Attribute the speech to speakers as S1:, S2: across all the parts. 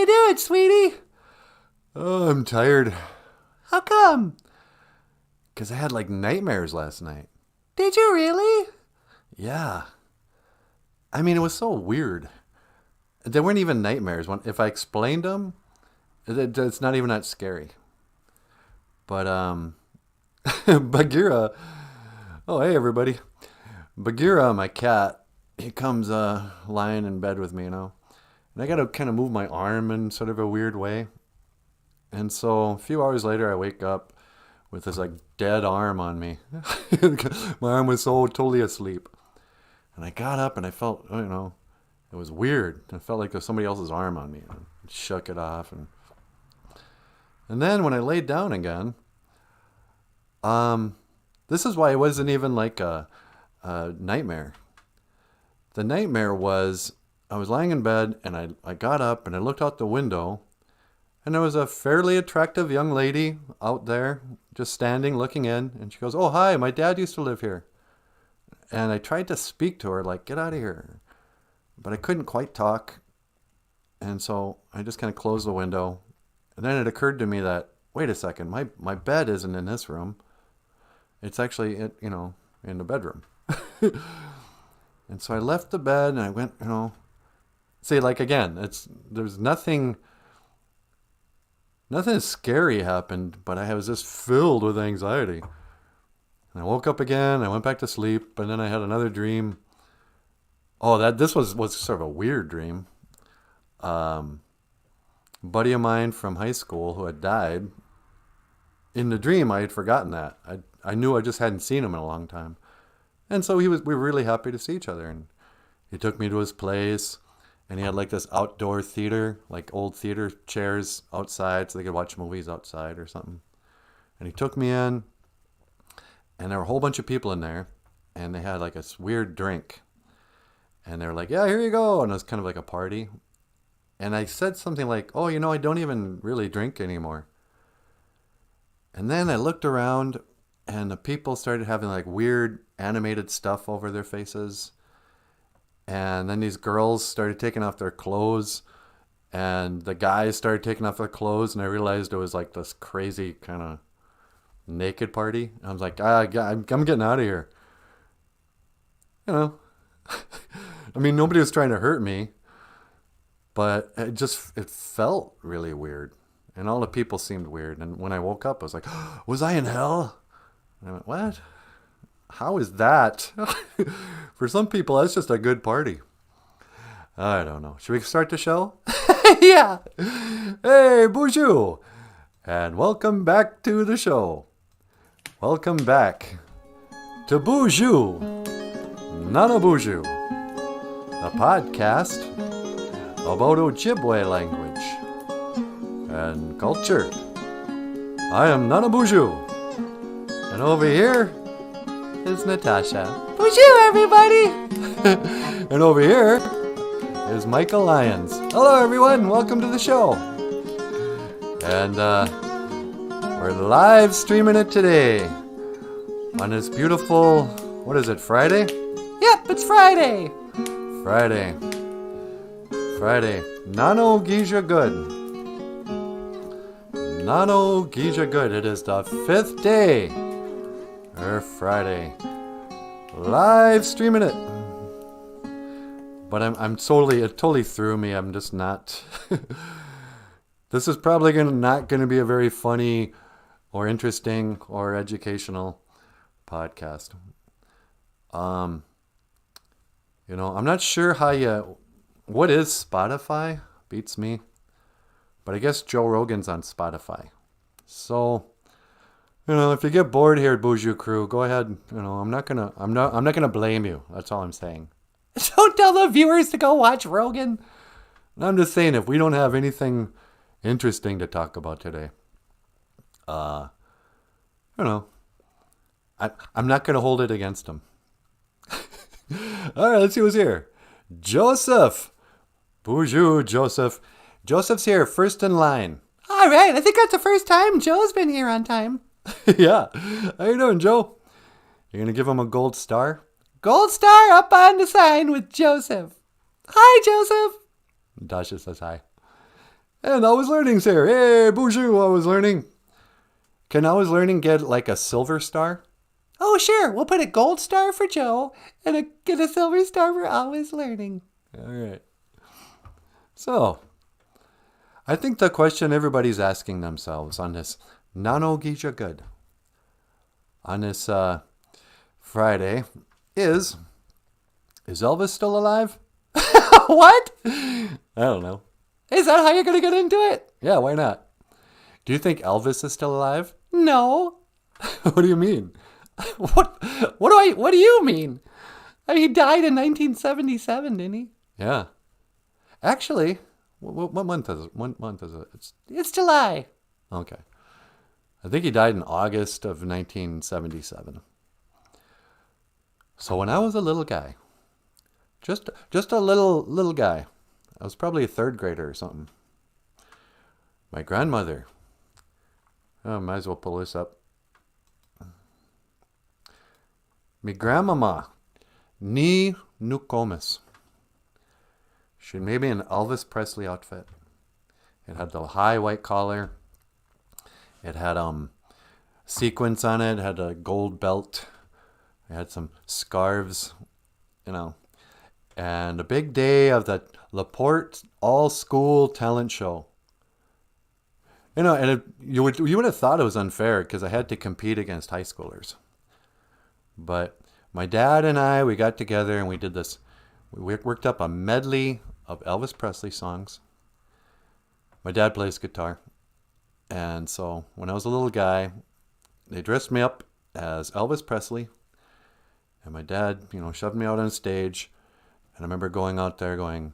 S1: you doing, sweetie?
S2: Oh, I'm tired.
S1: How come?
S2: Because I had like nightmares last night.
S1: Did you really?
S2: Yeah. I mean, it was so weird. They weren't even nightmares. If I explained them, it's not even that scary. But, Bagheera. Oh, hey, everybody. Bagheera, my cat, he comes lying in bed with me, And I got to kind of move my arm in sort of a weird way. And so a few hours later, I wake up with this like dead arm on me. My arm was so totally asleep. And I got up and I felt, it was weird. I felt like there was somebody else's arm on me. I shook it off. And then when I laid down again, this is why it wasn't even like a nightmare. The nightmare was I was lying in bed and I got up and I looked out the window and there was a fairly attractive young lady out there just standing looking in, and she goes, "Oh, hi, my dad used to live here." And I tried to speak to her like, "Get out of here." But I couldn't quite talk. And so I just kind of closed the window. And then it occurred to me that, wait a second, my bed isn't in this room. It's actually, in the bedroom. And so I left the bed and I went, see, like again, there's nothing scary happened, but I was just filled with anxiety. And I woke up again, I went back to sleep, and then I had another dream. Oh, this was sort of a weird dream. A buddy of mine from high school who had died. In the dream, I had forgotten that. I knew I just hadn't seen him in a long time. And so we were really happy to see each other. And he took me to his place. And he had like this outdoor theater, like old theater chairs outside so they could watch movies outside or something. And he took me in. And there were a whole bunch of people in there. And they had like a weird drink. And they were like, "Yeah, here you go." And it was kind of like a party. And I said something like, "Oh, I don't even really drink anymore." And then I looked around and the people started having like weird animated stuff over their faces. And then these girls started taking off their clothes. And the guys started taking off their clothes. And I realized it was like this crazy kind of naked party. I was like, I'm getting out of here. I mean, nobody was trying to hurt me. But it felt really weird. And all the people seemed weird. And when I woke up, I was like, was I in hell? And I went, what? How is that? For some people, that's just a good party. I don't know. Should we start the show?
S1: Yeah.
S2: Hey, BOOZHOO. And welcome back to the show. Welcome back to BOOZHOO NANABOOZHOO, a podcast about Ojibwe language and culture. I am NANABOOZHOO. And over here is Natasha.
S1: BOOZHOO, everybody.
S2: And over here is Michael Lyons. Hello, everyone. Welcome to the show. And we're live streaming it today on this beautiful, what is it, Friday?
S1: Yep, it's Friday.
S2: Friday. Nano Gija Good. Nano Gija Good. It is the 5th day. Or Friday. Live streaming it. But it totally threw me. I'm just not. This is probably not going to be a very funny or interesting or educational podcast. I'm not sure how what is Spotify? Beats me. But I guess Joe Rogan's on Spotify. So, if you get bored here at BOOZHOO Crew, go ahead. I'm not gonna blame you. That's all I'm saying.
S1: Don't tell the viewers to go watch Rogan.
S2: I'm just saying, if we don't have anything interesting to talk about today, I'm not gonna hold it against them. All right, let's see who's here. Joseph. BOOZHOO, Joseph. Joseph's here, first in line.
S1: All right, I think that's the first time Joe's been here on time.
S2: Yeah. How you doing, Joe? You gonna give him a gold star?
S1: Gold star up on the sign with Joseph. Hi, Joseph.
S2: Dasha says hi. And I was learning's here. Hey, BOOZHOO, I was learning. Can I was learning get like a silver star?
S1: Oh, sure. We'll put a gold star for Joe and get a silver star for always learning.
S2: All right. So, I think the question everybody's asking themselves on this Nano-Geisha Good on this Friday is Elvis still alive?
S1: What?
S2: I don't know.
S1: Is that how you're going to get into it?
S2: Yeah, why not? Do you think Elvis is still alive?
S1: No.
S2: What do you mean?
S1: What do you mean? I mean, he died in 1977, didn't he?
S2: Yeah. Actually, what month is it? What month is it?
S1: It's July.
S2: Okay. I think he died in August of 1977. So when I was a little guy, just a little guy, I was probably a third grader or something. My grandmother, oh, might as well pull this up. Mi grandmama, ni nukomis. She made me an Elvis Presley outfit. It had the high white collar. It had sequins on it. It had a gold belt. It had some scarves, and a big day of the Laporte all-school talent show. And you would have thought it was unfair because I had to compete against high schoolers. But my dad and I, we got together and we did this. We worked up a medley of Elvis Presley songs. My dad plays guitar. And so when I was a little guy, they dressed me up as Elvis Presley. And my dad, shoved me out on stage. And I remember going out there going,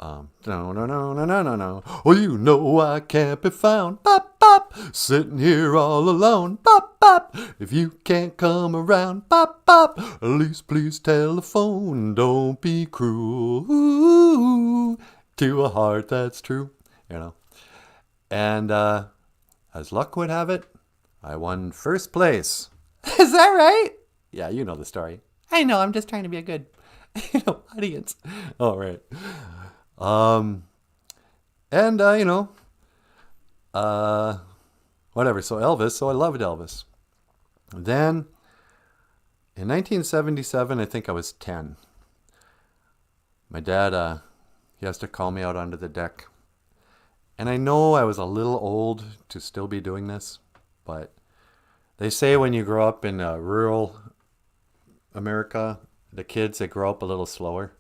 S2: no, no, no, no, no, no, no. Well, I can't be found. Bop, bop. Sitting here all alone. Bop, bop. If you can't come around. Bop, bop. At least please telephone. Don't be cruel. Ooh, to a heart that's true. And as luck would have it, I won first place.
S1: Is that right?
S2: Yeah, you know the story.
S1: I know. I'm just trying to be a good, audience.
S2: Oh, right. Whatever. So Elvis. So I loved Elvis. Then, in 1977, I think I was 10. My dad, he has to call me out onto the deck. And I know I was a little old to still be doing this, but they say when you grow up in rural America, the kids, they grow up a little slower.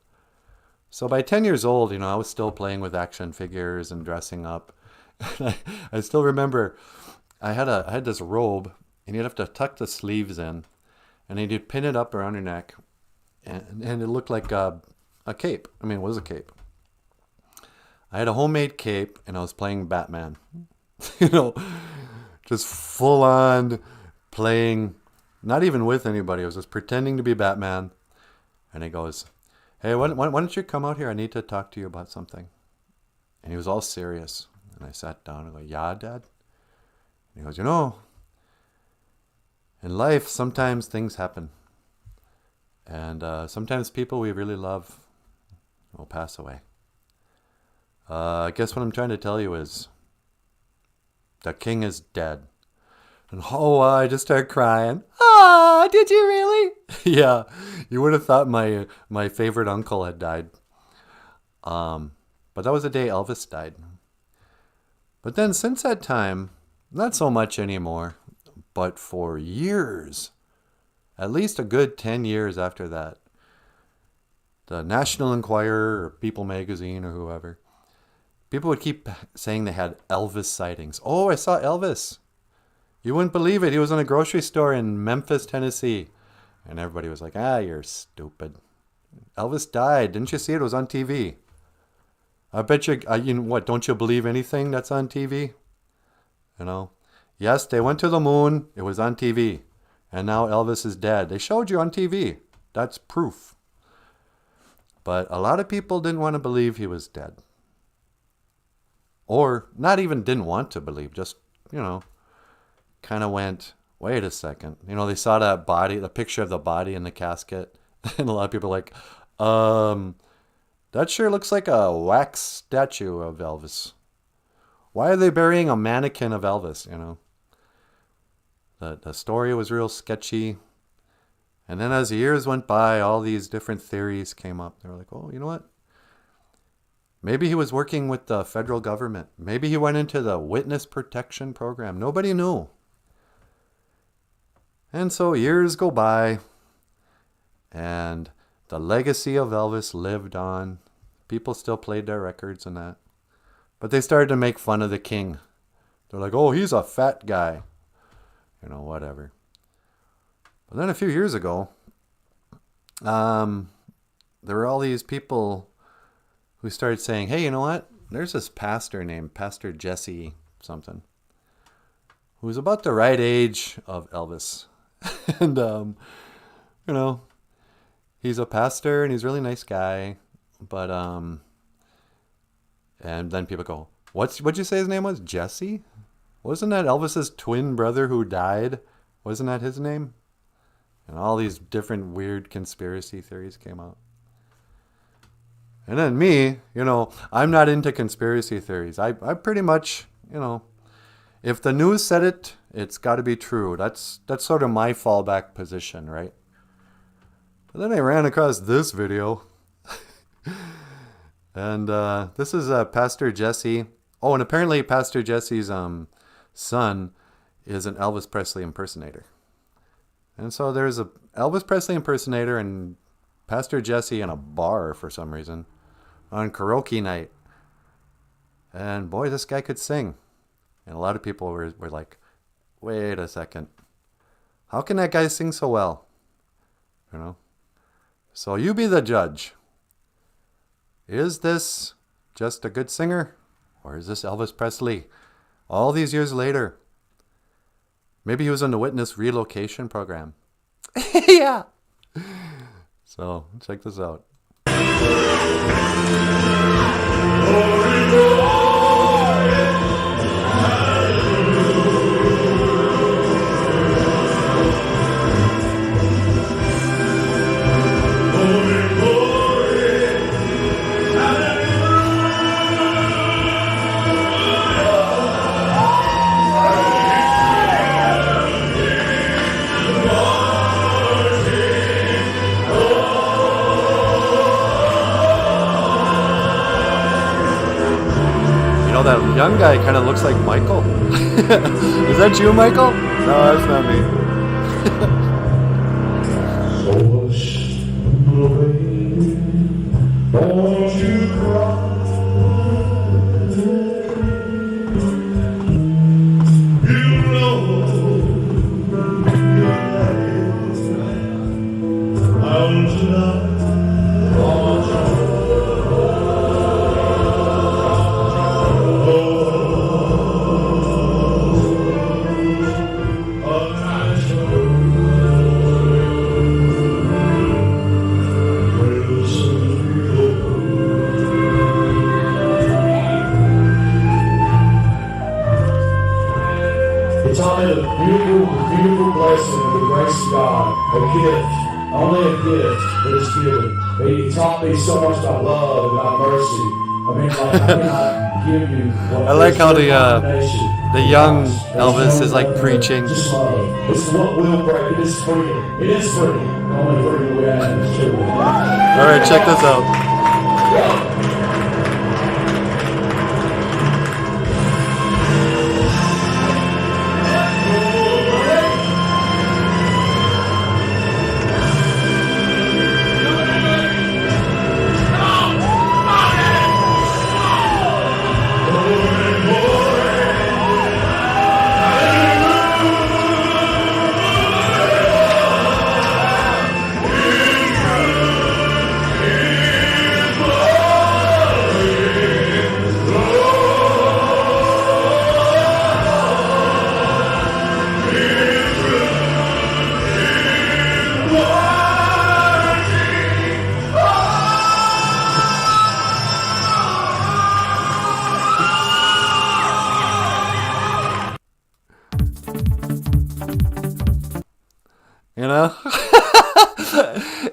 S2: So by 10 years old, I was still playing with action figures and dressing up. I still remember I had this robe, and you'd have to tuck the sleeves in, and then you'd pin it up around your neck, and it looked like a cape. I mean, it was a cape. I had a homemade cape, and I was playing Batman. Just full on playing, not even with anybody. I was just pretending to be Batman. And he goes, hey, why don't you come out here? I need to talk to you about something. And he was all serious. And I sat down and I go, yeah, Dad? And he goes, in life, sometimes things happen. And sometimes people we really love will pass away. I guess what I'm trying to tell you is the king is dead. And I just started crying.
S1: Oh, did you really?
S2: Yeah, you would have thought my favorite uncle had died. But that was the day Elvis died. But then since that time, not so much anymore, but for years, at least a good 10 years after that, the National Enquirer or People Magazine or whoever, people would keep saying they had Elvis sightings. Oh, I saw Elvis. You wouldn't believe it. He was in a grocery store in Memphis, Tennessee. And everybody was like, you're stupid. Elvis died. Didn't you see it? It was on TV. I bet you, what, don't you believe anything that's on TV? Yes, they went to the moon. It was on TV. And now Elvis is dead. They showed you on TV. That's proof. But a lot of people didn't want to believe he was dead. Or not even didn't want to believe. Just, kind of went, wait a second. They saw that body, the picture of the body in the casket. And a lot of people were like, that sure looks like a wax statue of Elvis. Why are they burying a mannequin of Elvis, you know? The story was real sketchy. And then as the years went by, all these different theories came up. They were like, oh, you know what? Maybe he was working with the federal government. Maybe he went into the witness protection program. Nobody knew. And so years go by, and the legacy of Elvis lived on. People still played their records and that. But they started to make fun of the king. They're like, oh, he's a fat guy. You know, whatever. But then a few years ago, there were all these people who started saying, hey, you know what? There's this pastor named Pastor Jesse something, who's about the right age of Elvis. And, you know, he's a pastor and he's a really nice guy. But, and then people go, what'd you say his name was? Jesse? Wasn't that Elvis's twin brother who died? Wasn't that his name? And all these different weird conspiracy theories came out. And then me, you know, I'm not into conspiracy theories. I pretty much, you know, if the news said it, it's got to be true. That's sort of my fallback position, right? But then I ran across this video. And this is Pastor Jesse. Oh, and apparently Pastor Jesse's son is an Elvis Presley impersonator. And so there's a Elvis Presley impersonator and Pastor Jesse in a bar for some reason on karaoke night. And boy, this guy could sing. And a lot of people were like, wait a second. How can that guy sing so well? You know? So you be the judge. Is this just a good singer? Or is this Elvis Presley? All these years later. Maybe he was in the witness relocation program.
S1: Yeah.
S2: So check this out. That young guy kind of looks like Michael. Is that you, Michael? No, that's not me. Won't you cry? You know I'm tonight. Beautiful blessing of the grace of God, a gift, only a gift that is given. But He taught me so much about love and about mercy. I mean, like, how can I give you what I like how the young Elvis is like preaching. Just love. This is what will break. It is freedom. It is freedom. The only freedom we have is true. All right, check this out. You know?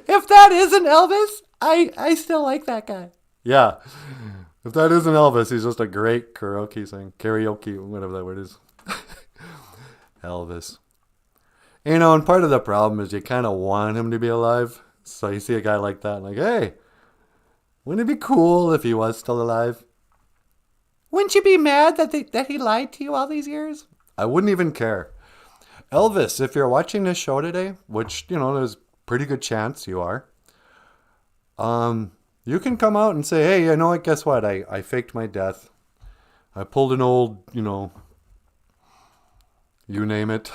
S2: If that isn't Elvis, I still like that guy. Yeah. If that isn't Elvis, he's just a great karaoke, whatever that word is. Elvis. You know, and part of the problem is you kind of want him to be alive. So you see a guy like that, like, hey, wouldn't it be cool if he was still alive?
S1: Wouldn't you be mad that he lied to you all these years?
S2: I wouldn't even care. Elvis, if you're watching this show today, which, you know, there's a pretty good chance you are, you can come out and say, hey, you know what, guess what? I faked my death. I pulled an old, you know, you name it.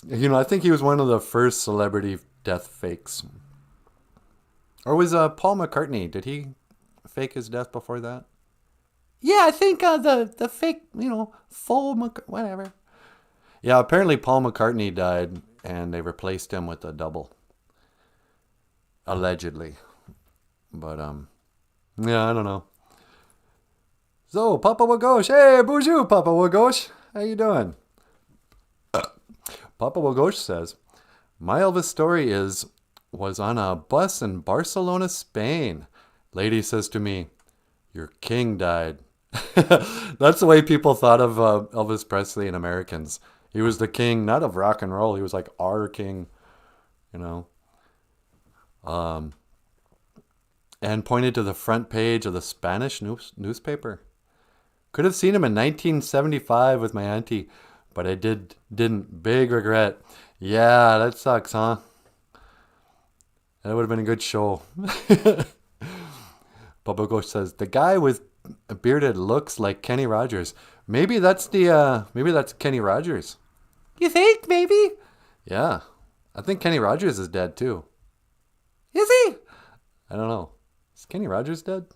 S2: You know, I think he was one of the first celebrity death fakes. Or was Paul McCartney, did he fake his death before that?
S1: Yeah, I think the fake, you know, whatever.
S2: Yeah, apparently Paul McCartney died and they replaced him with a double. Allegedly. But, yeah, I don't know. So, Papa Wagosh. Hey, bonjour, Papa Wagosh. How you doing? Papa Wagosh says, my Elvis story was on a bus in Barcelona, Spain. Lady says to me, your king died. That's the way people thought of Elvis Presley and Americans. He was the king, not of rock and roll. He was like our king, you know. And pointed to the front page of the Spanish newspaper. Could have seen him in 1975 with my auntie, but I didn't. Big regret. Yeah, that sucks, huh? That would have been a good show. Papa Ghosh says, the guy with a bearded looks like Kenny Rogers. Maybe that's Kenny Rogers.
S1: You think, maybe?
S2: Yeah. I think Kenny Rogers is dead too.
S1: Is he?
S2: I don't know. Is Kenny Rogers dead?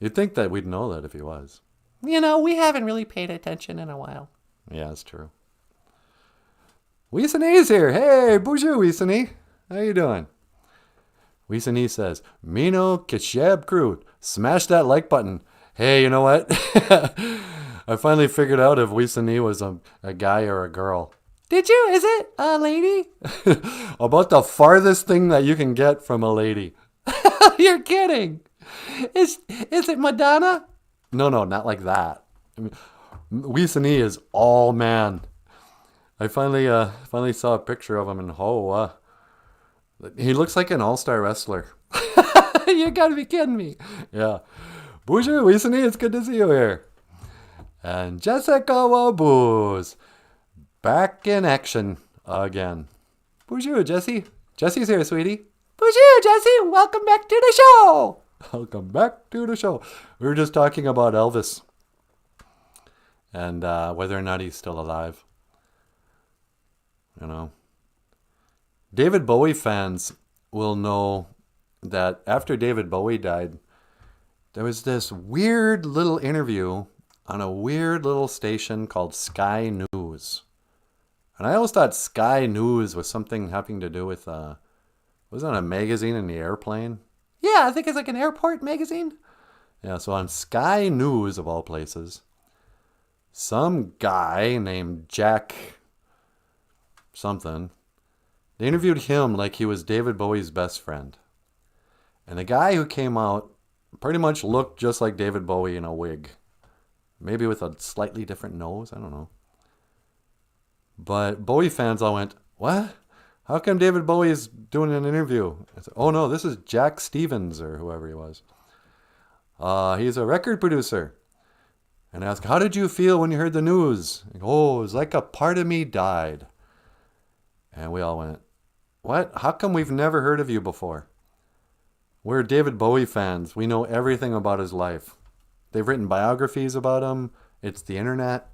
S2: You'd think that we'd know that if he was.
S1: You know, we haven't really paid attention in a while.
S2: Yeah, that's true. Weesanee's here. Hey, bonjour, Weesanee. How you doing? Weesanee says, Mino Kishab Crew, smash that like button. Hey, you know what? I finally figured out if Weesanee was a guy or a girl.
S1: Did you? Is it a lady?
S2: About the farthest thing that you can get from a lady.
S1: You're kidding. Is it Madonna?
S2: No, not like that. I mean, Weesanee is all man. I finally saw a picture of him and he looks like an all-star wrestler.
S1: You gotta be kidding me.
S2: Yeah. Bonjour, Weesanee, it's good to see you here. And Jessica Wabooz, back in action again. Bonjour, Jessie. Jesse's here, sweetie.
S1: Bonjour, Jesse. Welcome back to the show.
S2: Welcome back to the show. We were just talking about Elvis and whether or not he's still alive. You know, David Bowie fans will know that after David Bowie died, there was this weird little interview on a weird little station called Sky News. And I always thought Sky News was something having to do with, wasn't it a magazine in the airplane?
S1: Yeah, I think it's like an airport magazine.
S2: Yeah, so on Sky News, of all places, some guy named Jack something, they interviewed him like he was David Bowie's best friend. And the guy who came out pretty much looked just like David Bowie in a wig. Maybe with a slightly different nose, I don't know. But Bowie fans all went, what? How come David Bowie is doing an interview? I said, oh no, this is Jack Stevens or whoever he was. He's a record producer. And I asked, how did you feel when you heard the news? Go, oh, it was like a part of me died. And we all went, what? How come we've never heard of you before? We're David Bowie fans. We know everything about his life. They've written biographies about him. It's the internet.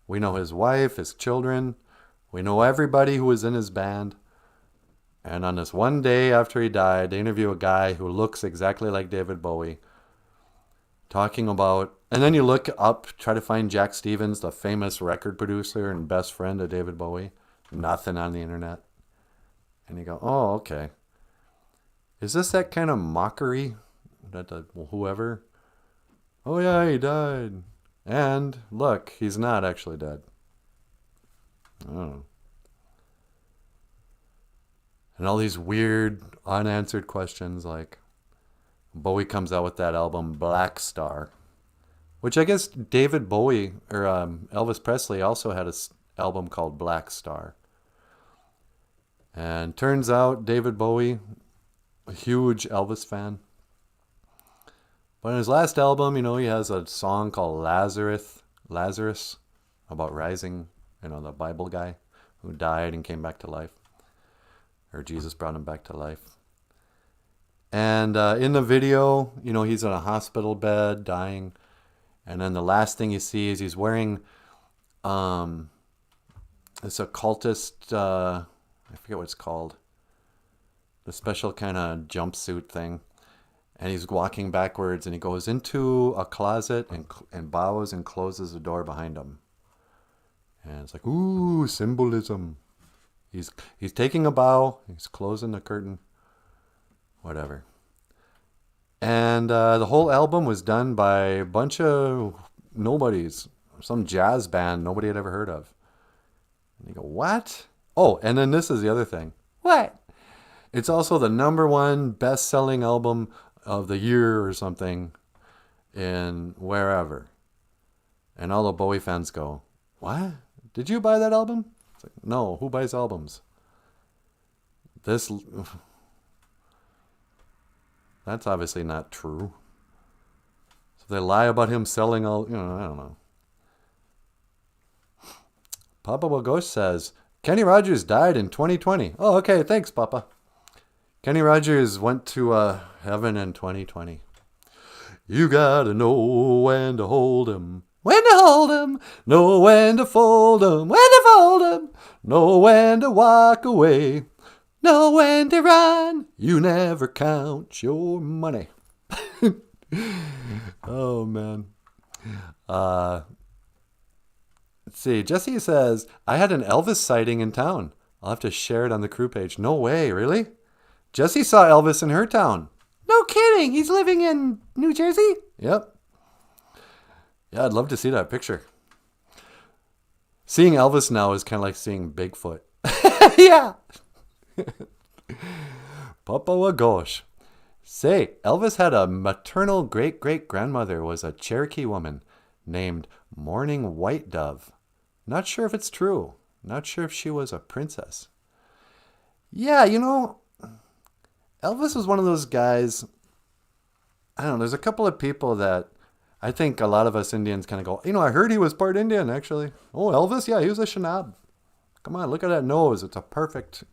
S2: We know his wife, his children. We know everybody who was in his band. And on this one day after he died, they interview a guy who looks exactly like David Bowie. Talking about, and then you look up, try to find Jack Stevens, the famous record producer and best friend of David Bowie. Nothing on the internet. And you go, oh, okay. Is this that kind of mockery that whoever? Oh yeah, he died. And look, he's not actually dead. Oh. And all these weird unanswered questions like, Bowie comes out with that album Black Star, which I guess David Bowie or Elvis Presley also had an album called Black Star. And turns out David Bowie, a huge Elvis fan. But in his last album, he has a song called Lazarus, about rising, the Bible guy who died and came back to life. Or Jesus brought him back to life. And in the video, he's in a hospital bed dying. And then the last thing you see is he's wearing this occultist, I forget what it's called, the special kind of jumpsuit thing. And he's walking backwards and he goes into a closet and bows and closes the door behind him. And it's like, ooh, symbolism. He's taking a bow. He's closing the curtain. Whatever. And the whole album was done by a bunch of nobodies. Some jazz band nobody had ever heard of. And you go, what? Oh, and then this is the other thing.
S1: What?
S2: It's also the #1 best-selling album of the year or something in wherever. And all the Bowie fans go, what? Did you buy that album? It's like, no, who buys albums? That's obviously not true. So they lie about him selling all, I don't know. Papa Wagosh says, Kenny Rogers died in 2020. Oh, okay, thanks, Papa. Kenny Rogers went to heaven in 2020. You gotta know when to hold 'em. When to hold 'em. Know when to fold 'em. When to fold 'em. Know when to walk away. Know when to run. You never count your money. Oh, man. Let's see. Jesse says, I had an Elvis sighting in town. I'll have to share it on the crew page. No way, really? Jesse saw Elvis in her town.
S1: No kidding. He's living in New Jersey?
S2: Yep. Yeah, I'd love to see that picture. Seeing Elvis now is kind of like seeing Bigfoot.
S1: Yeah.
S2: Papa Wagosh. Say, Elvis had a maternal great-great-grandmother was a Cherokee woman named Morning White Dove. Not sure if it's true. Not sure if she was a princess. Yeah, Elvis was one of those guys, I don't know, there's a couple of people that I think a lot of us Indians kind of go, I heard he was part Indian, actually. Oh, Elvis? Yeah, he was a Shinab. Come on, look at that nose. It's a perfect,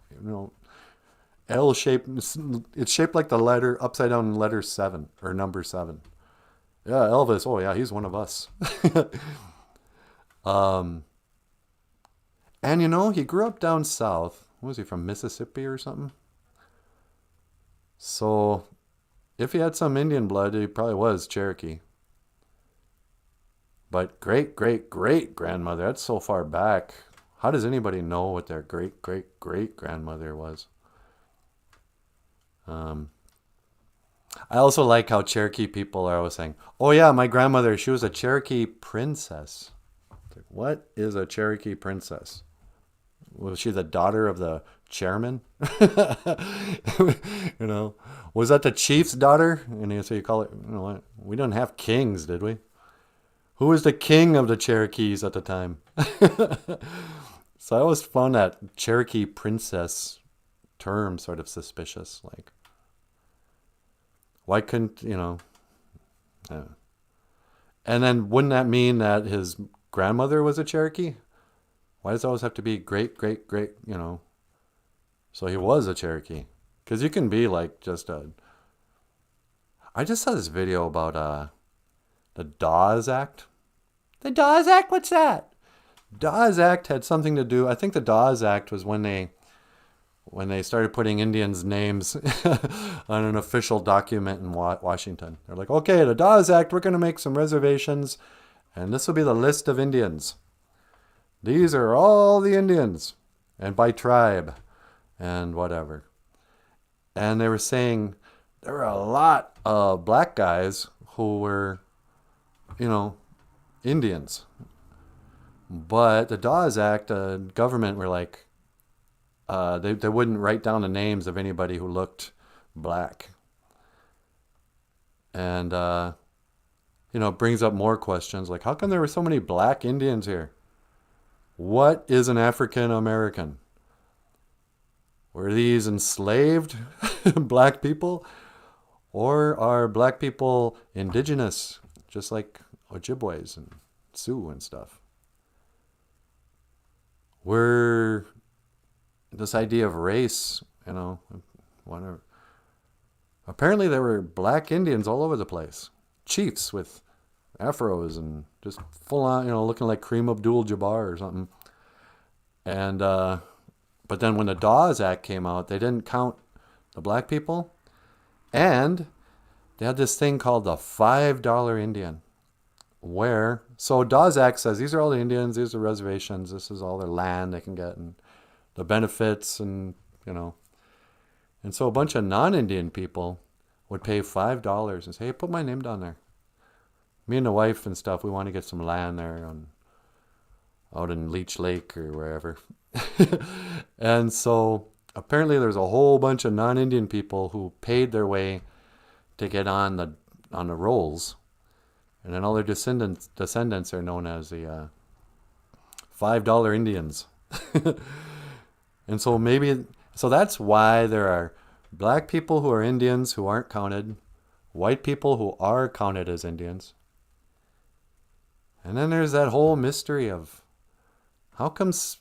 S2: L shape. It's shaped like the letter, upside down letter 7, or number 7. Yeah, Elvis. Oh, yeah, he's one of us. And, he grew up down south. What was he, from Mississippi or something? So, if he had some Indian blood, he probably was Cherokee. But great-great-great-grandmother, that's so far back. How does anybody know what their great-great-great-grandmother was? I also like how Cherokee people are always saying, oh yeah, my grandmother, she was a Cherokee princess. Like, what is a Cherokee princess? Was she the daughter of the chairman? Was that the chief's daughter? And so you call it, we didn't have kings, did we? Who was the king of the Cherokees at the time? So I always found that Cherokee princess term sort of suspicious. Like, why couldn't, And then wouldn't that mean that his grandmother was a Cherokee? Why does it always have to be great? So he was a Cherokee. Because you can be like just a... I just saw this video about the Dawes Act.
S1: The Dawes Act? What's that?
S2: Dawes Act had something to do... I think the Dawes Act was when they started putting Indians' names on an official document in Washington. They're like, okay, the Dawes Act, we're going to make some reservations, and this will be the list of Indians. These are all the Indians, and by tribe, and whatever. And they were saying there were a lot of black guys who were, Indians. But the Dawes Act, the government were like, they wouldn't write down the names of anybody who looked black. And, it brings up more questions like, how come there were so many black Indians here? What is an African American? Were these enslaved black people? Or are black people indigenous, just like Ojibways and Sioux and stuff? Were this idea of race, whatever. Apparently there were black Indians all over the place. Chiefs with afros and just full on, looking like Kareem Abdul-Jabbar or something. And, but then when the Dawes Act came out, they didn't count the black people. And they had this thing called the $5 Indian. So Dawes Act says these are all the Indians, these are reservations, this is all their land they can get and the benefits and, And so a bunch of non-Indian people would pay $5 and say, hey, put my name down there. Me and the wife and stuff, we want to get some land there out in Leech Lake or wherever. And so apparently there's a whole bunch of non-Indian people who paid their way to get on the rolls. And then all their descendants are known as the $5 Indians. And so that's why there are black people who are Indians who aren't counted, white people who are counted as Indians. And then there's that whole mystery of how comes,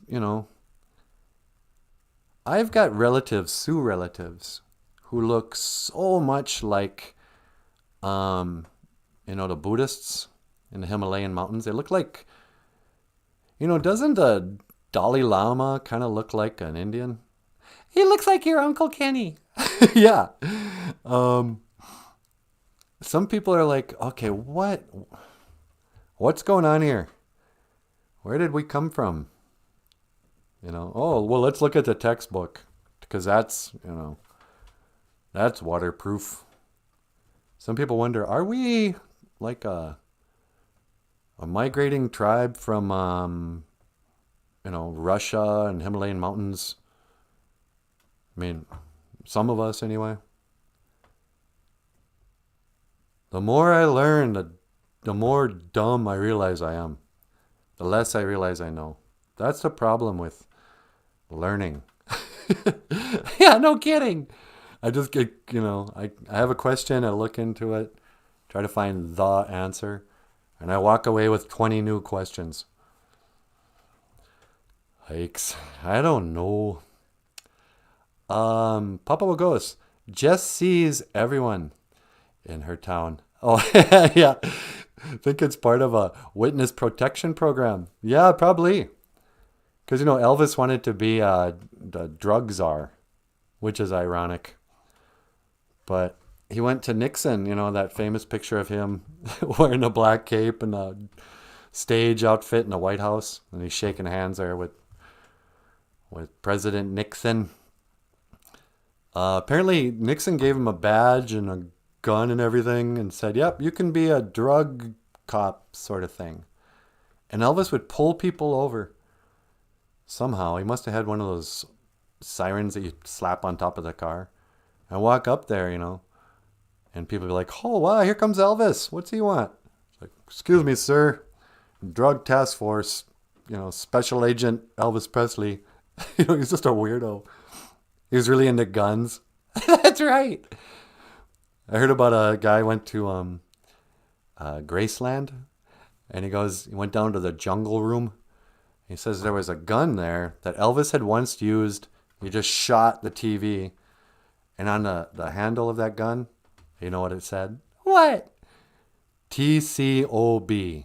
S2: I've got Sioux relatives, who look so much like, the Buddhists in the Himalayan mountains. They look like, doesn't the Dalai Lama kind of look like an Indian?
S1: He looks like your Uncle Kenny.
S2: Yeah. Some people are like, okay, what's going on here? Where did we come from? Oh, well, let's look at the textbook because that's waterproof. Some people wonder, are we like a migrating tribe from, Russia and Himalayan mountains? I mean, some of us anyway. The more I learn, the more dumb I realize I am. The less I realize I know. That's the problem with learning.
S1: Yeah, no kidding.
S2: I just get, I have a question, I look into it, try to find the answer, and I walk away with 20 new questions. Hikes. I don't know. Papa Wagos, Jess sees everyone in her town. Oh, yeah. I think it's part of a witness protection program. Yeah, probably. Because, Elvis wanted to be the drug czar, which is ironic. But he went to Nixon, that famous picture of him wearing a black cape and a stage outfit in the White House. And he's shaking hands there with President Nixon. Apparently, Nixon gave him a badge and a gun and everything and said, yep, you can be a drug cop sort of thing. And Elvis would pull people over. Somehow, he must have had one of those sirens that you slap on top of the car. And walk up there, and people be like, oh, wow, here comes Elvis. What's he want? It's like, excuse me, sir. Drug task force, special agent Elvis Presley. He's just a weirdo. He was really into guns.
S1: That's right.
S2: I heard about a guy went to Graceland, and he went down to the jungle room. He says there was a gun there that Elvis had once used. He just shot the TV. And on the handle of that gun, you know what it said?
S1: What?
S2: TCOB.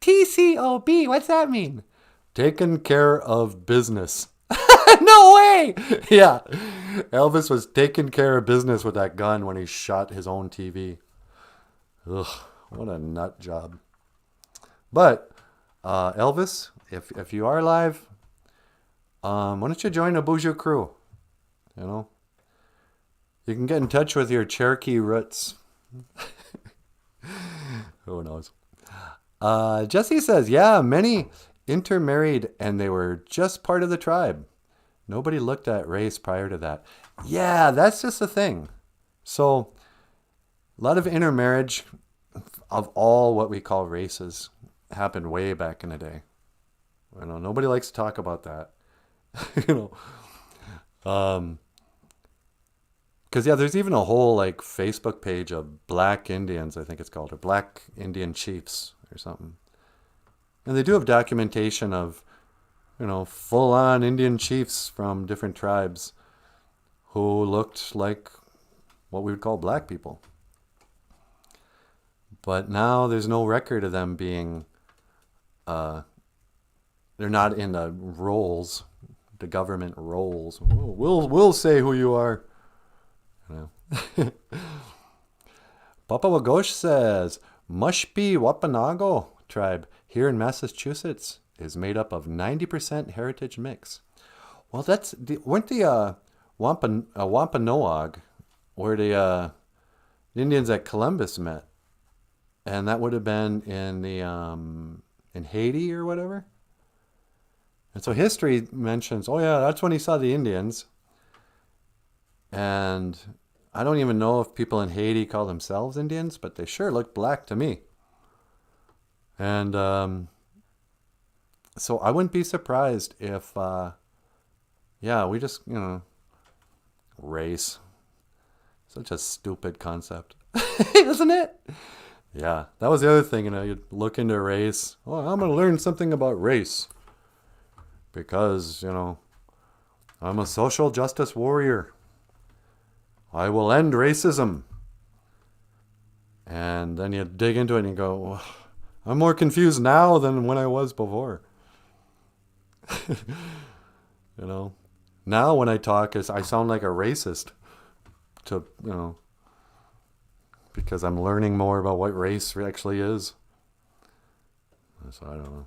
S1: TCOB? What's that mean?
S2: Taken care of business.
S1: No way!
S2: Yeah. Elvis was taking care of business with that gun when he shot his own TV. Ugh, what a nut job. But, Elvis, if you are alive, why don't you join the BOOZHOO crew? You can get in touch with your Cherokee roots. Who knows? Jesse says, yeah, many intermarried and they were just part of the tribe. Nobody looked at race prior to that. Yeah, that's just the thing. So, A lot of intermarriage of all what we call races happened way back in the day. I know nobody likes to talk about that. you know, because yeah, there's even a whole like Facebook page of Black Indians, I think it's called, or Black Indian Chiefs or something. And they do have documentation of, full-on Indian chiefs from different tribes who looked like what we would call black people. But now there's no record of them being, they're not in the rolls, the government rolls. We'll say who you are. Papa Wagosh says, Mushpee Wampanoag tribe here in Massachusetts is made up of 90% heritage mix. Well, weren't the Wampanoag where the Indians at Columbus met, and that would have been in the in Haiti or whatever. And so history mentions, oh yeah, that's when he saw the Indians. And I don't even know if people in Haiti call themselves Indians, but they sure look black to me. And so I wouldn't be surprised if, we just, race. Such a stupid concept, isn't it? Yeah, that was the other thing, you'd look into race. Oh, I'm going to learn something about race because, I'm a social justice warrior. I will end racism. And then you dig into it and you go, I'm more confused now than when I was before. Now when I talk, I sound like a racist because I'm learning more about what race actually is. So I don't know.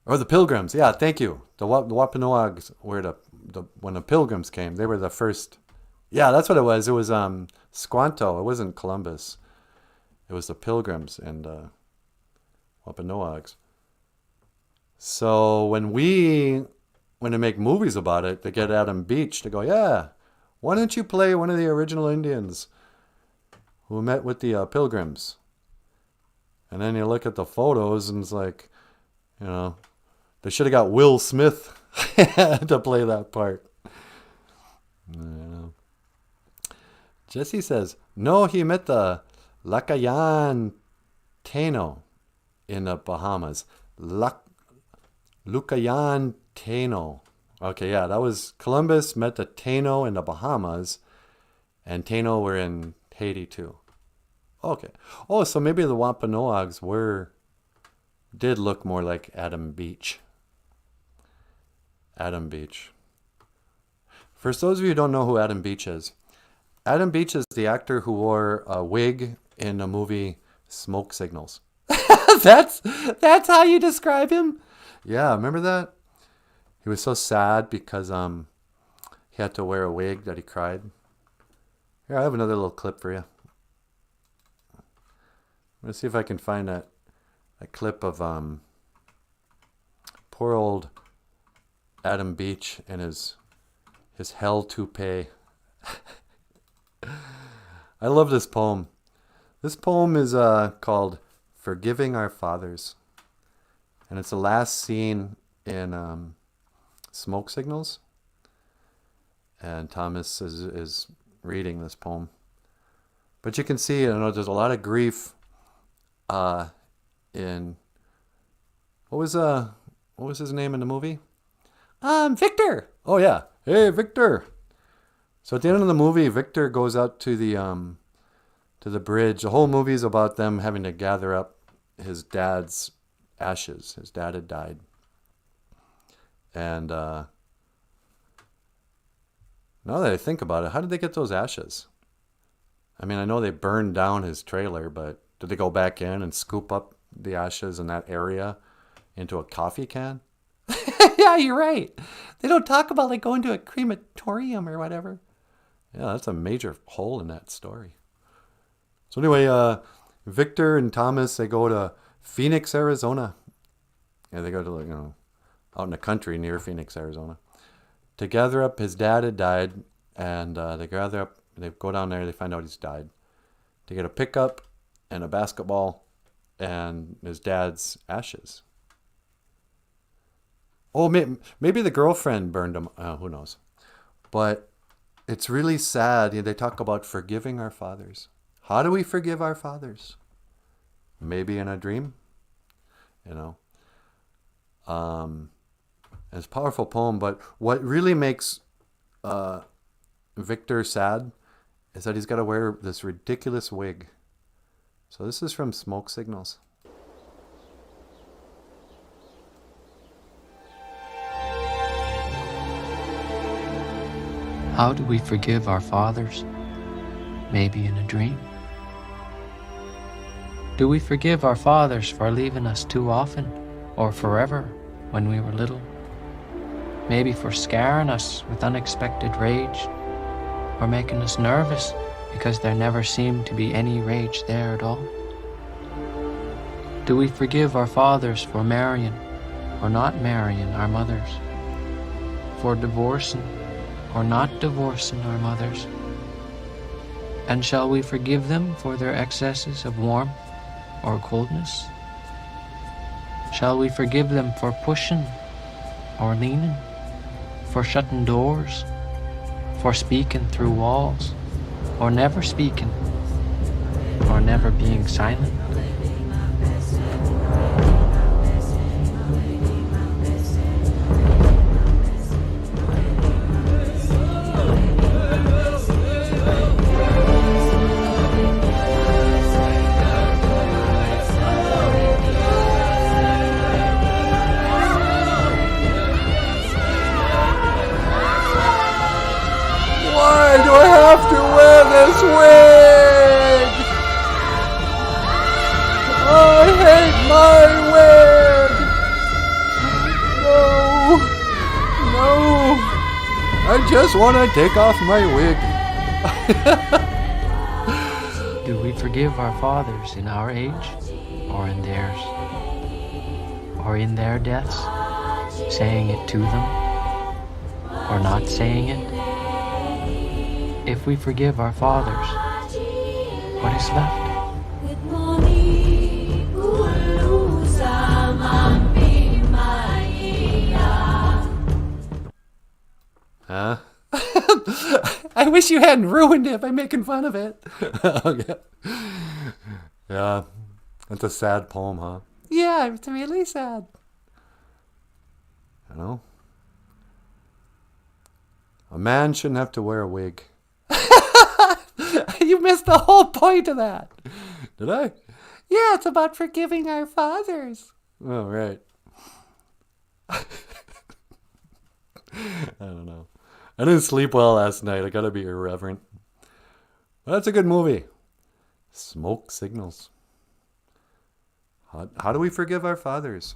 S2: Or the Pilgrims. Yeah, thank you. The Wampanoags were when the Pilgrims came, they were the first. Yeah, that's what it was. It was Squanto. It wasn't Columbus. It was the Pilgrims and Wampanoags. So when they make movies about it, they get Adam Beach to go, yeah, why don't you play one of the original Indians who met with the Pilgrims? And then you look at the photos and it's like, they should have got Will Smith to play that part. Jesse says, no, he met the Lakayan Taino in the Bahamas. Lucayan Taino. Okay, yeah, that was Columbus met the Taino in the Bahamas, and Taino were in Haiti too. Okay. Oh, so maybe the Wampanoags did look more like Adam Beach. Adam Beach. For those of you who don't know who Adam Beach is, Adam Beach is the actor who wore a wig in the movie Smoke Signals. That's how you describe him? Yeah, remember that? He was so sad because he had to wear a wig that he cried. Here, I have another little clip for you. I'm going to see if I can find a clip of poor old Adam Beach and his hell toupee. I love this poem. This poem is called Forgiving Our Fathers. And it's the last scene in Smoke Signals. And Thomas is reading this poem. But you can see, there's a lot of grief in... What was his name in the movie? Victor! Oh, yeah. Hey, Victor! So at the end of the movie, Victor goes out to the bridge. The whole movie is about them having to gather up his dad's ashes. His dad had died. And now that I think about it, how did they get those ashes? I mean, I know they burned down his trailer, but did they go back in and scoop up the ashes in that area into a coffee can? Yeah, you're right. They don't talk about like going to a crematorium or whatever. Yeah, that's a major hole in that story. So anyway, Victor and Thomas, they go to Phoenix, Arizona. Yeah, they go to, out in the country near Phoenix, Arizona. To gather up, his dad had died, and they go down there, they find out he's died. to get a pickup and a basketball and his dad's ashes. Oh, maybe the girlfriend burned him. Who knows? But it's really sad. They talk about forgiving our fathers. How do we forgive our fathers? Maybe in a dream, you know. It's a powerful poem, but what really makes Victor sad is that he's got to wear this ridiculous wig. So this is from Smoke Signals.
S3: How do we forgive our fathers? Maybe in a dream. Do we forgive our fathers for leaving us too often or forever when we were little? Maybe for scaring us with unexpected rage or making us nervous because there never seemed to be any rage there at all? Do we forgive our fathers for marrying or not marrying our mothers? For divorcing or not divorcing our mothers? And shall we forgive them for their excesses of warmth or coldness? Shall we forgive them for pushing or leaning, for shutting doors, for speaking through walls, or never speaking, or never being silent?
S2: Why do I have to wear this wig? I hate my wig. No. I just want to take off my wig.
S3: Do we forgive our fathers in our age, or in theirs, or in their deaths, saying it to them, or not saying it? If we forgive our fathers, what is left?
S2: Huh?
S1: I wish you hadn't ruined it by making fun of it.
S2: Okay. Yeah, that's a sad poem, huh?
S1: Yeah, it's really sad.
S2: You know? A man shouldn't have to wear a wig.
S1: You missed the whole point of that.
S2: Did I?
S1: Yeah, it's about forgiving our fathers.
S2: Oh, right. I don't know. I didn't sleep well last night. I gotta be irreverent. But that's a good movie. Smoke Signals. How do we forgive our fathers?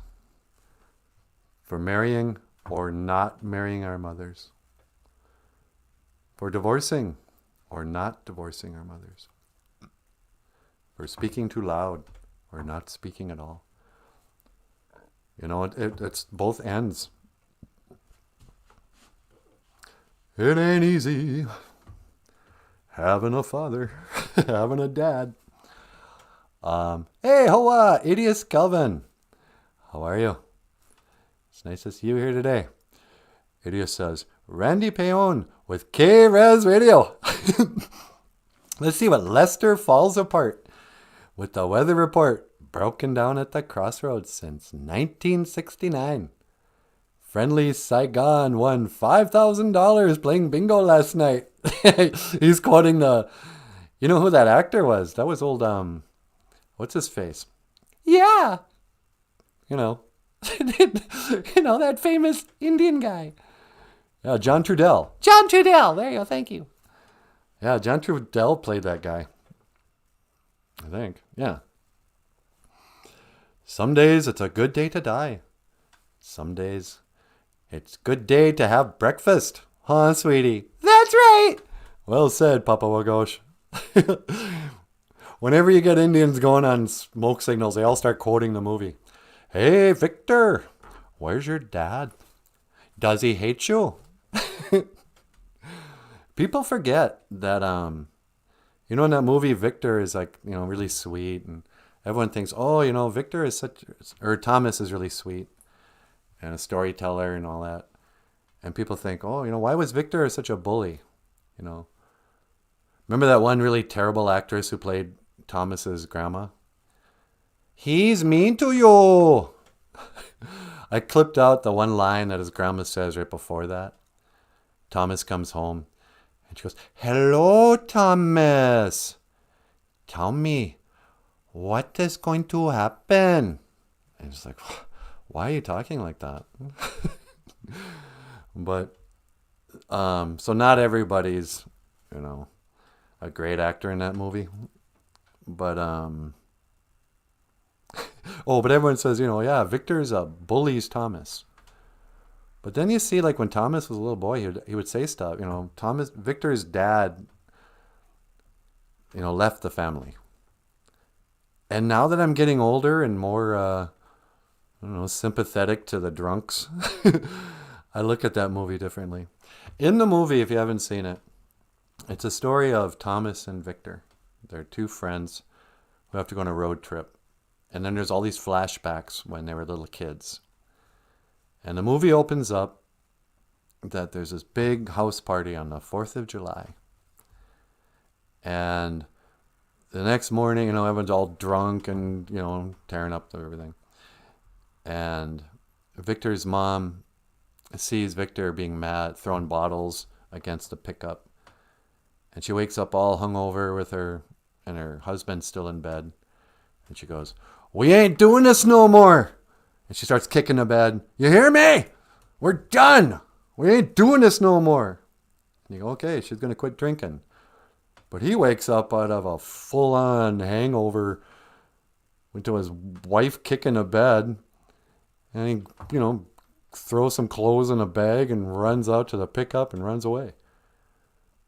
S2: For marrying or not marrying our mothers? For divorcing or not divorcing our mothers? For speaking too loud or not speaking at all? You know, it's both ends. It ain't easy having a father, having a dad. Hey, hoa, Idiot Kelvin. How are you? It's nice to see you here today. Idiot says, Randy Payon with K-Res Radio. Let's see what Lester falls apart with the weather report broken down at the crossroads since 1969. Friendly Saigon won $5,000 playing bingo last night. He's quoting you know who that actor was? That was old, what's his face?
S1: Yeah.
S2: You know.
S1: You know, that famous Indian guy.
S2: Yeah, John Trudell.
S1: John Trudell. There you go. Thank you.
S2: Yeah, John Trudell played that guy. I think. Yeah. Some days it's a good day to die. Some days it's good day to have breakfast. Huh, sweetie?
S1: That's right.
S2: Well said, Papa Wagosh. Whenever you get Indians going on smoke signals, they all start quoting the movie. Hey, Victor, where's your dad? Does he hate you? People forget that, You know, in that movie, Victor is like, you know, really sweet, and everyone thinks, oh, you know, Victor is or Thomas is really sweet and a storyteller and all that. And people think, oh, you know, why was Victor such a bully? You know, remember that one really terrible actress who played Thomas's grandma? He's mean to you. I clipped out the one line that his grandma says right before that. Thomas comes home and she goes, hello, Thomas. Tell me, what is going to happen? And he's like, why are you talking like that? But, so not everybody's, you know, a great actor in that movie. But, oh, but everyone says, you know, yeah, Victor's bullies Thomas. But then you see, like, when Thomas was a little boy, he would say stuff, you know, Victor's dad, you know, left the family. And now that I'm getting older and more, I don't know, sympathetic to the drunks, I look at that movie differently. In the movie, if you haven't seen it, it's a story of Thomas and Victor. They're two friends who have to go on a road trip. And then there's all these flashbacks when they were little kids. And the movie opens up that there's this big house party on the 4th of July. And the next morning, you know, everyone's all drunk and, you know, tearing up everything. And Victor's mom sees Victor being mad, throwing bottles against the pickup. And she wakes up all hungover with her and her husband still in bed. And she goes, we ain't doing this no more. And she starts kicking the bed. You hear me? We're done. We ain't doing this no more. And you go, okay, she's going to quit drinking. But he wakes up out of a full-on hangover into his wife kicking a bed. And he, you know, throws some clothes in a bag and runs out to the pickup and runs away.